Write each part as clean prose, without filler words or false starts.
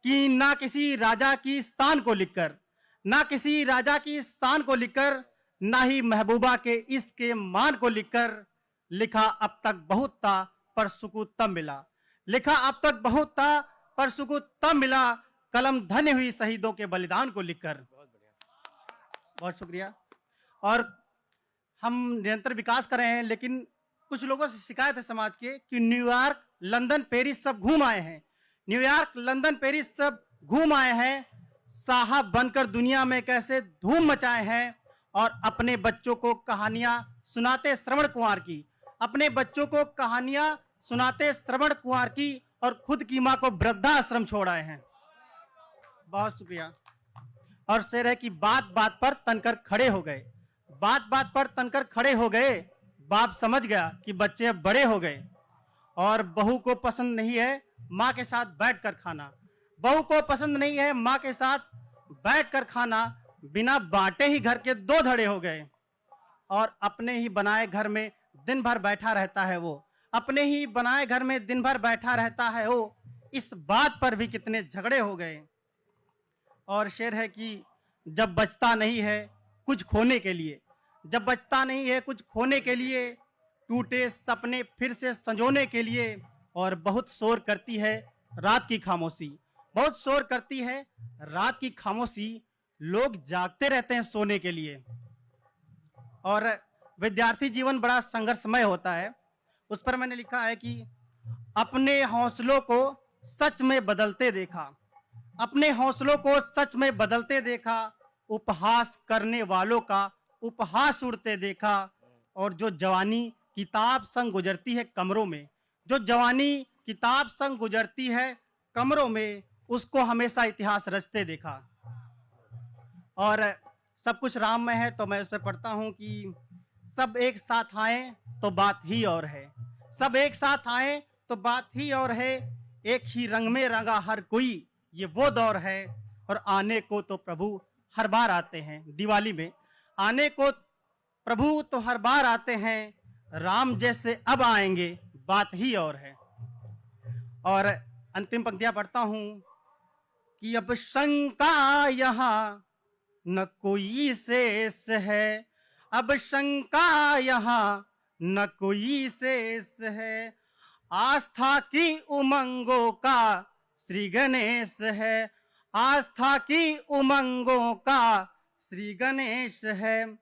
कि ना किसी राजा की स्थान को लिखकर, ना किसी राजा की स्थान को लिखकर, ना ही महबूबा के इसके मान को लिखकर, लिखा अब तक बहुत था पर सुकून तब मिला, लिखा अब तक बहुत था पर सुकून तब मिला, कलम धन्य हुई शहीदों के बलिदान को लिखकर। बहुत शुक्रिया। और हम निरंतर विकास कर रहे हैं, लेकिन कुछ लोगों से शिकायत है समाज के कि न्यूयॉर्क, लंदन, पेरिस सब घूम आए हैं, न्यूयॉर्क, लंदन, पेरिस सब घूम आए हैं, साहब बनकर दुनिया में कैसे धूम मचाए हैं, और अपने बच्चों को कहानियां सुनाते श्रवण कुमार की, अपने बच्चों को कहानियां सुनाते श्रवण कुमार की, और खुद की मां को वृद्धाश्रम छोड़ आए हैं। बहुत शुक्रिया। और शेर है कि बात बात पर तनकर खड़े हो गए, बात बात पर तनकर खड़े हो गए, बाप समझ गया कि बच्चे अब बड़े हो गए, और बहू को पसंद नहीं है माँ के साथ बैठकर खाना, बहू को पसंद नहीं है माँ के साथ बैठकर खाना, बिना बांटे ही घर के दो धड़े हो गए, और अपने ही बनाए घर में दिन भर बैठा रहता है वो, अपने ही बनाए घर में दिन भर बैठा रहता है वो, इस बात पर भी कितने झगड़े हो गए। और शेर है कि जब बचता नहीं है कुछ खोने के लिए, जब बचता नहीं है कुछ खोने के लिए, टूटे सपने फिर से संजोने के लिए, और बहुत शोर करती है रात की खामोशी, बहुत शोर करती है रात की खामोशी, लोग जागते रहते हैं सोने के लिए। और विद्यार्थी जीवन बड़ा संघर्षमय होता है, उस पर मैंने लिखा है कि अपने हौसलों को सच में बदलते देखा, अपने हौसलों को सच में बदलते देखा, उपहास करने वालों का उपहास उड़ते देखा, और जो जवानी किताब संग गुजरती है कमरों में, जो जवानी किताब संग गुजरती है कमरों में, उसको हमेशा इतिहास रचते देखा। और सब कुछ राम में है, तो मैं उस पर पढ़ता हूं कि सब एक साथ आए तो बात ही और है, सब एक साथ आए तो बात ही और है, एक ही रंग में रंगा हर कोई, ये वो दौर है, और आने को तो प्रभु हर बार आते हैं। दिवाली में आने को प्रभु तो हर बार आते हैं, राम जैसे अब आएंगे बात ही और है। और अंतिम पंक्तियां पढ़ता हूं कि अब शंका यहाँ न कोई शेष है, अब शंका यहाँ न कोई शेष है, आस्था की उमंगों का श्री गणेश है, आस्था की उमंगों का श्री गणेश है,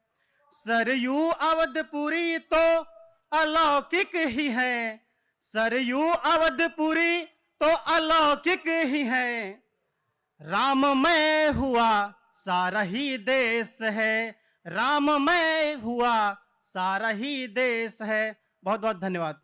सरयू अवधपुरी तो अलौकिक ही है, सरयू अवधपुरी तो अलौकिक ही है, राममय हुआ सारा ही देश है, राममय हुआ सारा ही देश है। बहुत बहुत धन्यवाद।